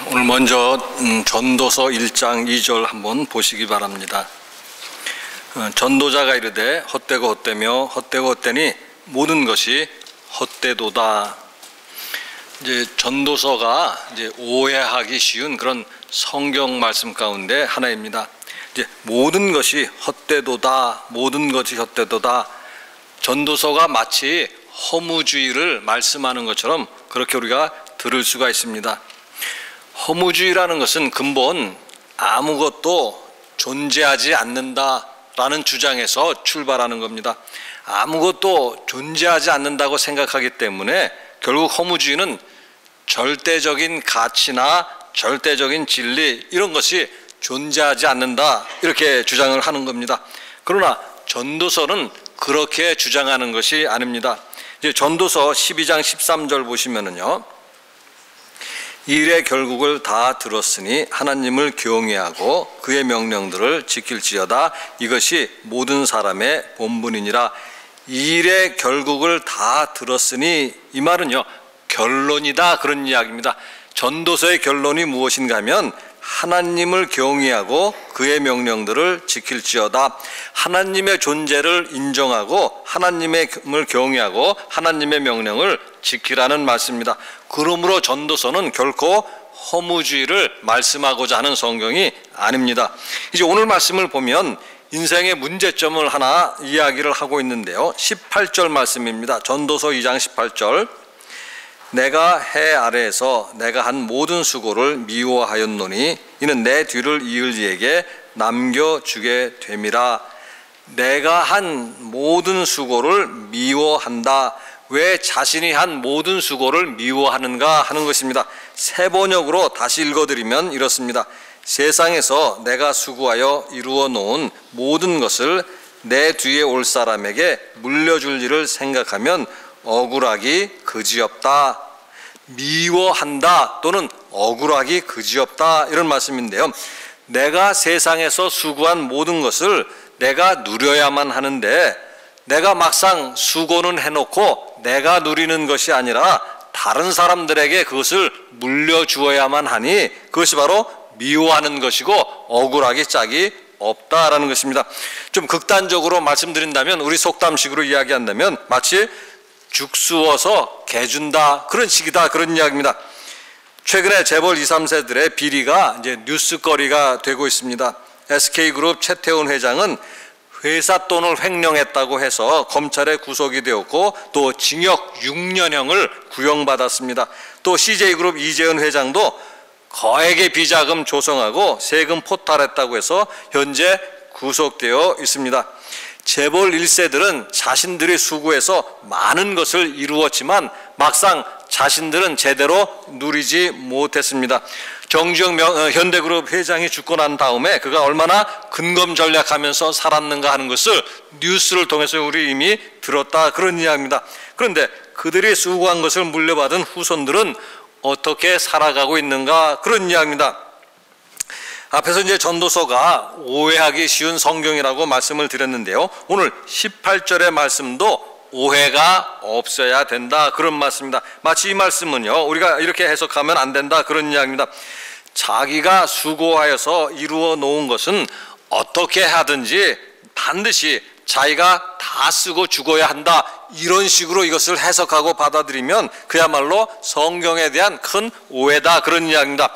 오늘 먼저 전도서 1장 2절 한번 보시기 바랍니다. 전도자가 이르되 헛되고 헛되며 헛되고 헛되니 모든 것이 헛되도다. 이제 전도서가 이제 오해하기 쉬운 그런 성경 말씀 가운데 하나입니다. 이제 모든 것이 헛되도다, 모든 것이 헛되도다. 전도서가 마치 허무주의를 말씀하는 것처럼 그렇게 우리가 들을 수가 있습니다. 허무주의라는 것은 근본 아무것도 존재하지 않는다라는 주장에서 출발하는 겁니다. 아무것도 존재하지 않는다고 생각하기 때문에 결국 허무주의는 절대적인 가치나 절대적인 진리 이런 것이 존재하지 않는다 이렇게 주장을 하는 겁니다. 그러나 전도서는 그렇게 주장하는 것이 아닙니다. 이제 전도서 12장 13절 보시면은요. 일의 결국을 다 들었으니 하나님을 경외하고 그의 명령들을 지킬지어다. 이것이 모든 사람의 본분이니라. 일의 결국을 다 들었으니 이 말은요 결론이다 그런 이야기입니다. 전도서의 결론이 무엇인가 하면 하나님을 경외하고 그의 명령들을 지킬지어다. 하나님의 존재를 인정하고 하나님을 경외하고 하나님의 명령을 지키라는 말씀입니다. 그러므로 전도서는 결코 허무주의를 말씀하고자 하는 성경이 아닙니다. 이제 오늘 말씀을 보면 인생의 문제점을 하나 이야기를 하고 있는데요. 18절 말씀입니다. 전도서 2장 18절. 내가 해 아래에서 내가 한 모든 수고를 미워하였노니 이는 내 뒤를 이을 이에게 남겨주게 됨이라. 내가 한 모든 수고를 미워한다. 왜 자신이 한 모든 수고를 미워하는가 하는 것입니다. 세 번역으로 다시 읽어드리면 이렇습니다. 세상에서 내가 수고하여 이루어 놓은 모든 것을 내 뒤에 올 사람에게 물려줄 일을 생각하면 억울하기 그지없다. 미워한다 또는 억울하기 그지없다 이런 말씀인데요. 내가 세상에서 수고한 모든 것을 내가 누려야만 하는데 내가 막상 수고는 해놓고 내가 누리는 것이 아니라 다른 사람들에게 그것을 물려주어야만 하니 그것이 바로 미워하는 것이고 억울하기 짝이 없다라는 것입니다. 좀 극단적으로 말씀드린다면 우리 속담식으로 이야기한다면 마치 죽수어서 개준다 그런 식이다 그런 이야기입니다. 최근에 재벌 2, 3세들의 비리가 이제 뉴스거리가 되고 있습니다. SK그룹 최태원 회장은 회사 돈을 횡령했다고 해서 검찰에 구속이 되었고 또 징역 6년형을 구형받았습니다. 또 CJ그룹 이재은 회장도 거액의 비자금 조성하고 세금 포탈했다고 해서 현재 구속되어 있습니다. 재벌 1세들은 자신들이 수고해서 많은 것을 이루었지만 막상 자신들은 제대로 누리지 못했습니다. 정주영 현대그룹 회장이 죽고 난 다음에 그가 얼마나 근검전략하면서 살았는가 하는 것을 뉴스를 통해서 우리 이미 들었다 그런 이야기입니다. 그런데 그들이 수고한 것을 물려받은 후손들은 어떻게 살아가고 있는가 그런 이야기입니다. 앞에서 이제 전도서가 오해하기 쉬운 성경이라고 말씀을 드렸는데요. 오늘 18절의 말씀도 오해가 없어야 된다 그런 말씀입니다. 마치 이 말씀은요 우리가 이렇게 해석하면 안 된다 그런 이야기입니다. 자기가 수고하여서 이루어 놓은 것은 어떻게 하든지 반드시 자기가 다 쓰고 죽어야 한다 이런 식으로 이것을 해석하고 받아들이면 그야말로 성경에 대한 큰 오해다 그런 이야기입니다.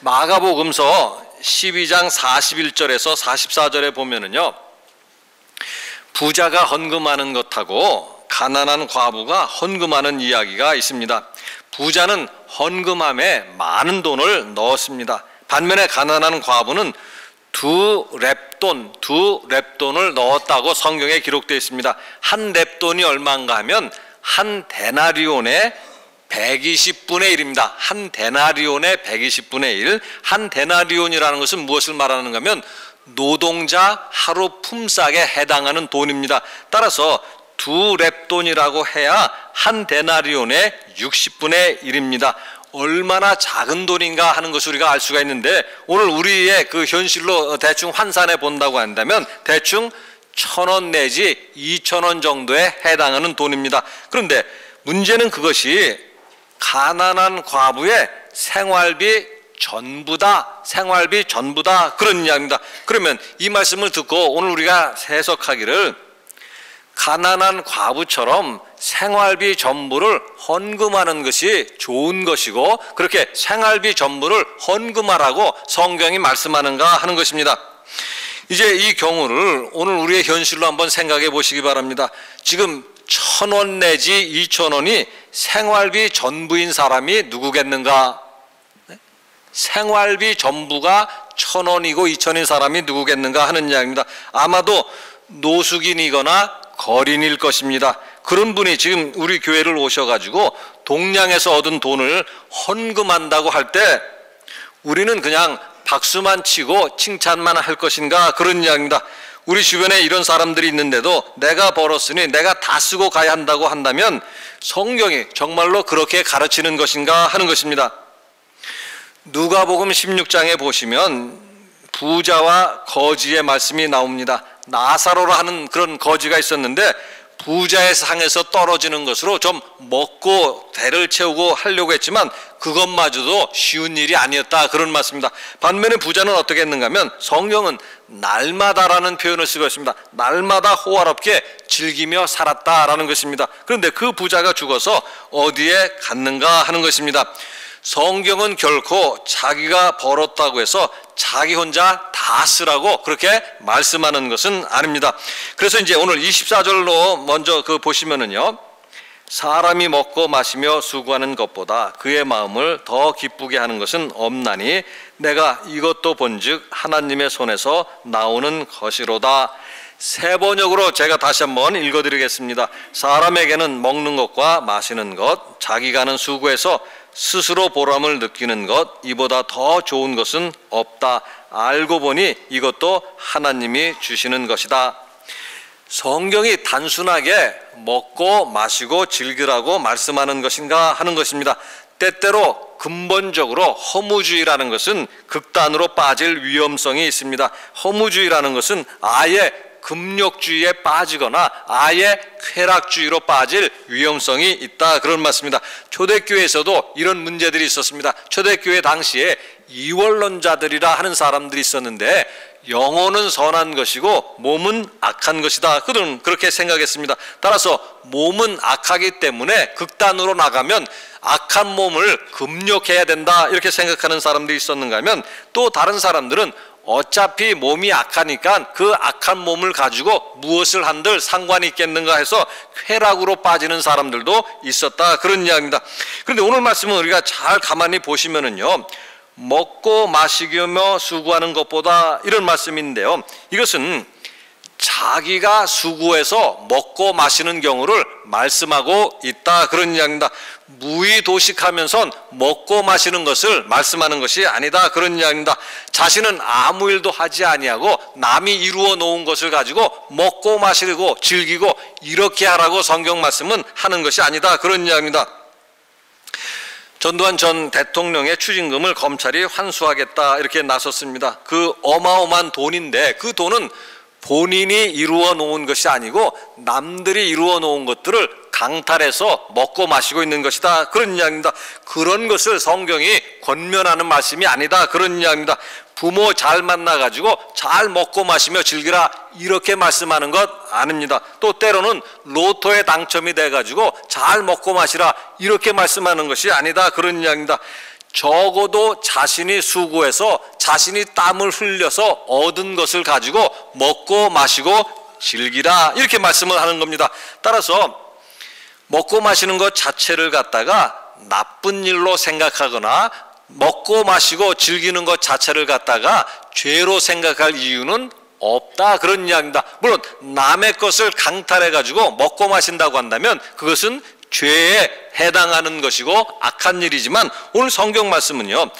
마가복음서 12장 41절에서 44절에 보면은요 부자가 헌금하는 것하고 가난한 과부가 헌금하는 이야기가 있습니다. 부자는 헌금함에 많은 돈을 넣었습니다. 반면에 가난한 과부는 두 렙돈을 넣었다고 성경에 기록되어 있습니다. 한 렙돈이 얼마인가 하면 한 데나리온의 120분의 1입니다. 한 데나리온의 120분의 1. 한 데나리온이라는 것은 무엇을 말하는가 하면 노동자 하루 품삯에 해당하는 돈입니다. 따라서 두 렙돈이라고 해야 한 데나리온의 60분의 1입니다. 얼마나 작은 돈인가 하는 것을 우리가 알 수가 있는데 오늘 우리의 그 현실로 대충 환산해 본다고 한다면 대충 1,000원 내지 2,000원 정도에 해당하는 돈입니다. 그런데 문제는 그것이 가난한 과부의 생활비 전부다, 생활비 전부다, 그런 이야기입니다. 그러면 이 말씀을 듣고 오늘 우리가 해석하기를 가난한 과부처럼 생활비 전부를 헌금하는 것이 좋은 것이고 그렇게 생활비 전부를 헌금하라고 성경이 말씀하는가 하는 것입니다. 이제 이 경우를 오늘 우리의 현실로 한번 생각해 보시기 바랍니다. 지금 1,000원 내지 2,000원이 생활비 전부인 사람이 누구겠는가? 생활비 전부가 1,000원이고 2,000원인 사람이 누구겠는가 하는 이야기입니다. 아마도 노숙인이거나 거린일 것입니다. 그런 분이 지금 우리 교회를 오셔가지고 동량에서 얻은 돈을 헌금한다고 할 때 우리는 그냥 박수만 치고 칭찬만 할 것인가, 그런 이야기입니다. 우리 주변에 이런 사람들이 있는데도 내가 벌었으니 내가 다 쓰고 가야 한다고 한다면 성경이 정말로 그렇게 가르치는 것인가 하는 것입니다. 누가복음 16장에 보시면 부자와 거지의 말씀이 나옵니다. 나사로라 하는 그런 거지가 있었는데 부자의 상에서 떨어지는 것으로 좀 먹고 배를 채우고 하려고 했지만 그것마저도 쉬운 일이 아니었다, 그런 말씀입니다. 반면에 부자는 어떻게 했는가 하면 성경은 날마다라는 표현을 쓰고 있습니다. 날마다 호화롭게 즐기며 살았다라는 것입니다. 그런데 그 부자가 죽어서 어디에 갔는가 하는 것입니다. 성경은 결코 자기가 벌었다고 해서 자기 혼자 다 쓰라고 그렇게 말씀하는 것은 아닙니다. 그래서 이제 오늘 24절로 먼저 보시면은요, 사람이 먹고 마시며 수고하는 것보다 그의 마음을 더 기쁘게 하는 것은 없나니 내가 이것도 본즉 하나님의 손에서 나오는 것이로다. 세 번역으로 제가 다시 한번 읽어드리겠습니다. 사람에게는 먹는 것과 마시는 것, 자기가 하는 수고에서 스스로 보람을 느끼는 것, 이보다 더 좋은 것은 없다. 알고 보니 이것도 하나님이 주시는 것이다. 성경이 단순하게 먹고 마시고 즐기라고 말씀하는 것인가 하는 것입니다. 때때로 근본적으로 허무주의라는 것은 극단으로 빠질 위험성이 있습니다. 허무주의라는 것은 아예 금욕주의에 빠지거나 아예 쾌락주의로 빠질 위험성이 있다, 그런 말씀입니다. 초대교회에서도 이런 문제들이 있었습니다. 초대교회 당시에 이원론자들이라 하는 사람들이 있었는데 영혼은 선한 것이고 몸은 악한 것이다, 그들은 그렇게 생각했습니다. 따라서 몸은 악하기 때문에 극단으로 나가면 악한 몸을 금욕해야 된다, 이렇게 생각하는 사람들이 있었는가 하면 또 다른 사람들은 어차피 몸이 악하니까 그 악한 몸을 가지고 무엇을 한들 상관이 있겠는가 해서 쾌락으로 빠지는 사람들도 있었다, 그런 이야기입니다. 그런데 오늘 말씀은 우리가 잘 가만히 보시면은요, 먹고 마시며 수고하는 것보다, 이런 말씀인데요, 이것은 자기가 수고해서 먹고 마시는 경우를 말씀하고 있다, 그런 이야기입니다. 무의도식하면서 먹고 마시는 것을 말씀하는 것이 아니다, 그런 이야기입니다. 자신은 아무 일도 하지 아니하고 남이 이루어 놓은 것을 가지고 먹고 마시고 즐기고 이렇게 하라고 성경 말씀은 하는 것이 아니다, 그런 이야기입니다. 전두환 전 대통령의 추징금을 검찰이 환수하겠다, 이렇게 나섰습니다. 그 어마어마한 돈인데 그 돈은 본인이 이루어 놓은 것이 아니고 남들이 이루어 놓은 것들을 강탈해서 먹고 마시고 있는 것이다, 그런 이야기입니다. 그런 것을 성경이 권면하는 말씀이 아니다, 그런 이야기입니다. 부모 잘 만나가지고 잘 먹고 마시며 즐기라, 이렇게 말씀하는 것 아닙니다. 또 때로는 로또에 당첨이 돼가지고 잘 먹고 마시라, 이렇게 말씀하는 것이 아니다, 그런 이야기입니다. 적어도 자신이 수고해서 자신이 땀을 흘려서 얻은 것을 가지고 먹고 마시고 즐기라, 이렇게 말씀을 하는 겁니다. 따라서 먹고 마시는 것 자체를 갖다가 나쁜 일로 생각하거나 먹고 마시고 즐기는 것 자체를 갖다가 죄로 생각할 이유는 없다, 그런 이야기입니다. 물론 남의 것을 강탈해가지고 먹고 마신다고 한다면 그것은 죄에 해당하는 것이고 악한 일이지만 오늘 성경 말씀은요,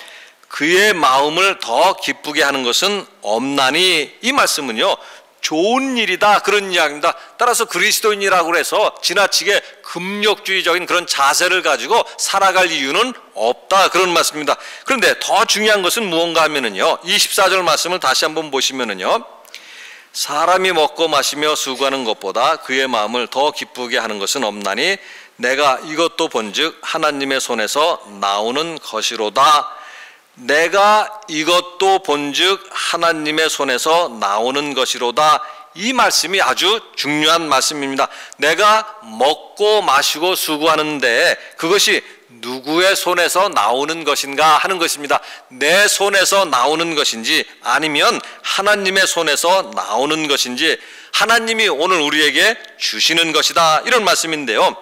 그의 마음을 더 기쁘게 하는 것은 없나니, 이 말씀은요 좋은 일이다, 그런 이야기입니다. 따라서 그리스도인이라고 해서 지나치게 금욕주의적인 그런 자세를 가지고 살아갈 이유는 없다, 그런 말씀입니다. 그런데 더 중요한 것은 무언가 하면은요, 24절 말씀을 다시 한번 보시면은요, 사람이 먹고 마시며 수고하는 것보다 그의 마음을 더 기쁘게 하는 것은 없나니 내가 이것도 본즉 하나님의 손에서 나오는 것이로다. 내가 이것도 본즉 하나님의 손에서 나오는 것이로다. 이 말씀이 아주 중요한 말씀입니다. 내가 먹고 마시고 수고하는데 그것이 누구의 손에서 나오는 것인가 하는 것입니다. 내 손에서 나오는 것인지 아니면 하나님의 손에서 나오는 것인지, 하나님이 오늘 우리에게 주시는 것이다, 이런 말씀인데요.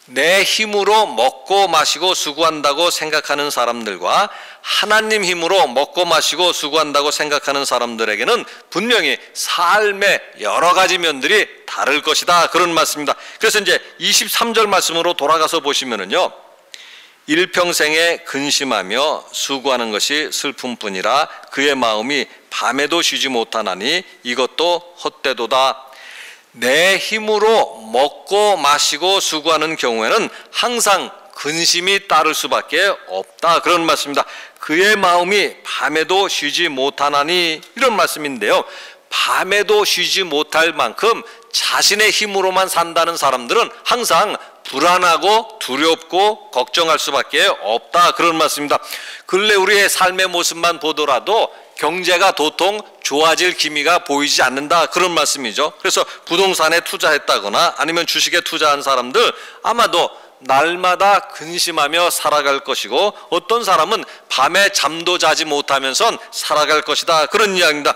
내 힘으로 먹고 마시고 수고한다고 생각하는 사람들과 하나님 힘으로 먹고 마시고 수고한다고 생각하는 사람들에게는 분명히 삶의 여러 가지 면들이 다를 것이다, 그런 말씀입니다. 그래서 이제 23절 말씀으로 돌아가서 보시면은요, 일평생에 근심하며 수고하는 것이 슬픔뿐이라 그의 마음이 밤에도 쉬지 못하나니 이것도 헛되도다. 내 힘으로 먹고 마시고 수고하는 경우에는 항상 근심이 따를 수밖에 없다, 그런 말씀입니다. 그의 마음이 밤에도 쉬지 못하나니, 이런 말씀인데요. 밤에도 쉬지 못할 만큼 자신의 힘으로만 산다는 사람들은 항상 불안하고 두렵고 걱정할 수밖에 없다, 그런 말씀입니다. 근래 우리의 삶의 모습만 보더라도 경제가 도통 좋아질 기미가 보이지 않는다, 그런 말씀이죠. 그래서 부동산에 투자했다거나 아니면 주식에 투자한 사람들 아마도 날마다 근심하며 살아갈 것이고, 어떤 사람은 밤에 잠도 자지 못하면서 살아갈 것이다, 그런 이야기입니다.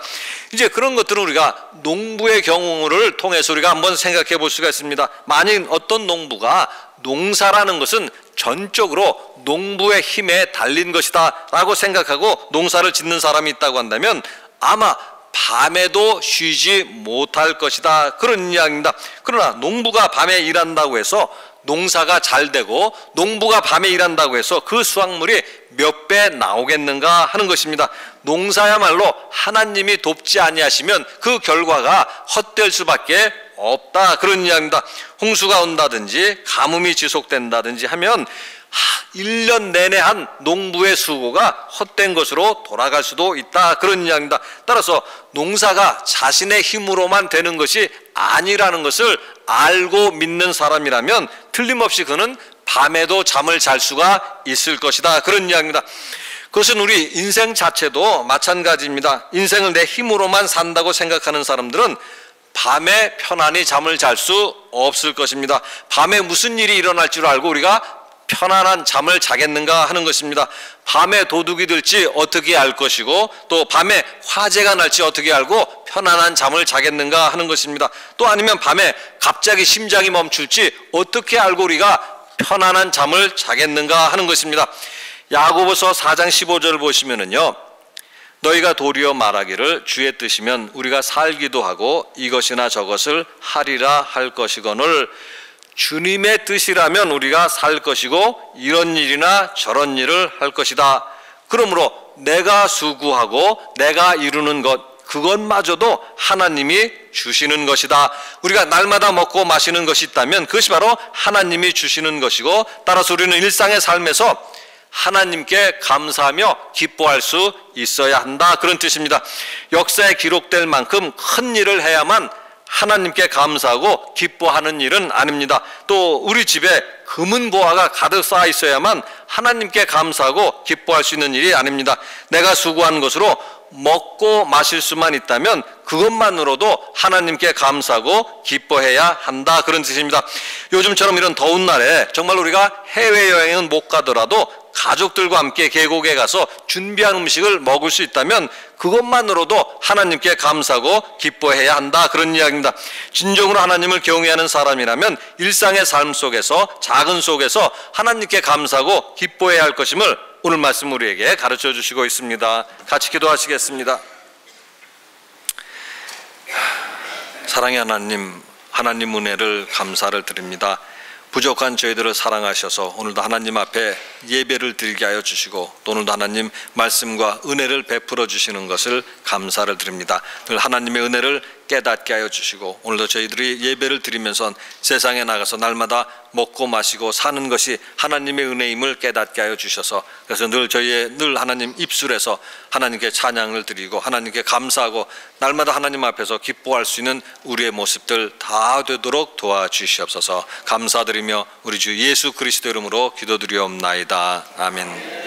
이제 그런 것들은 우리가 농부의 경우를 통해서 우리가 한번 생각해 볼 수가 있습니다. 만약 어떤 농부가 농사라는 것은 전적으로 농부의 힘에 달린 것이다 라고 생각하고 농사를 짓는 사람이 있다고 한다면 아마 밤에도 쉬지 못할 것이다, 그런 이야기입니다. 그러나 농부가 밤에 일한다고 해서 농사가 잘 되고, 농부가 밤에 일한다고 해서 그 수확물이 몇 배 나오겠는가 하는 것입니다. 농사야말로 하나님이 돕지 아니하시면 그 결과가 헛될 수밖에 없다, 그런 이야기입니다. 홍수가 온다든지 가뭄이 지속된다든지 하면 1년 내내 한 농부의 수고가 헛된 것으로 돌아갈 수도 있다, 그런 이야기입니다. 따라서 농사가 자신의 힘으로만 되는 것이 아니라는 것을 알고 믿는 사람이라면 틀림없이 그는 밤에도 잠을 잘 수가 있을 것이다, 그런 이야기입니다. 그것은 우리 인생 자체도 마찬가지입니다. 인생을 내 힘으로만 산다고 생각하는 사람들은 밤에 편안히 잠을 잘 수 없을 것입니다. 밤에 무슨 일이 일어날 줄 알고 우리가 편안한 잠을 자겠는가 하는 것입니다. 밤에 도둑이 들지 어떻게 알 것이고, 또 밤에 화재가 날지 어떻게 알고 편안한 잠을 자겠는가 하는 것입니다. 또 아니면 밤에 갑자기 심장이 멈출지 어떻게 알고 우리가 편안한 잠을 자겠는가 하는 것입니다. 야고보서 4장 15절을 보시면은요, 너희가 도리어 말하기를 주의 뜻이면 우리가 살기도 하고 이것이나 저것을 하리라 할 것이거늘 주님의 뜻이라면 우리가 살 것이고 이런 일이나 저런 일을 할 것이다. 그러므로 내가 수고하고 내가 이루는 것, 그것마저도 하나님이 주시는 것이다. 우리가 날마다 먹고 마시는 것이 있다면 그것이 바로 하나님이 주시는 것이고, 따라서 우리는 일상의 삶에서 하나님께 감사하며 기뻐할 수 있어야 한다, 그런 뜻입니다. 역사에 기록될 만큼 큰 일을 해야만 하나님께 감사하고 기뻐하는 일은 아닙니다. 또 우리 집에 금은 보화가 가득 쌓여 있어야만 하나님께 감사하고 기뻐할 수 있는 일이 아닙니다. 내가 수고한 것으로 먹고 마실 수만 있다면 그것만으로도 하나님께 감사하고 기뻐해야 한다, 그런 뜻입니다. 요즘처럼 이런 더운 날에 정말 우리가 해외여행은 못 가더라도 가족들과 함께 계곡에 가서 준비한 음식을 먹을 수 있다면 그것만으로도 하나님께 감사하고 기뻐해야 한다, 그런 이야기입니다. 진정으로 하나님을 경외하는 사람이라면 일상의 삶 속에서, 작은 속에서 하나님께 감사하고 기뻐해야 할 것임을 오늘 말씀 우리에게 가르쳐 주시고 있습니다. 같이 기도하시겠습니다. 사랑의 하나님, 하나님 은혜를 감사를 드립니다. 부족한 저희들을 사랑하셔서 오늘도 하나님 앞에 예배를 드리게 하여 주시고, 또 오늘도 하나님 말씀과 은혜를 베풀어 주시는 것을 감사를 드립니다. 늘 하나님의 은혜를 깨닫게 하여 주시고, 오늘도 저희들이 예배를 드리면서 세상에 나가서 날마다 먹고 마시고 사는 것이 하나님의 은혜임을 깨닫게 하여 주셔서, 그래서 늘 저희의 하나님 입술에서 하나님께 찬양을 드리고 하나님께 감사하고 날마다 하나님 앞에서 기뻐할 수 있는 우리의 모습들 다 되도록 도와주시옵소서. 감사드리며 우리 주 예수 그리스도 이름으로 기도드리옵나이다. 아멘.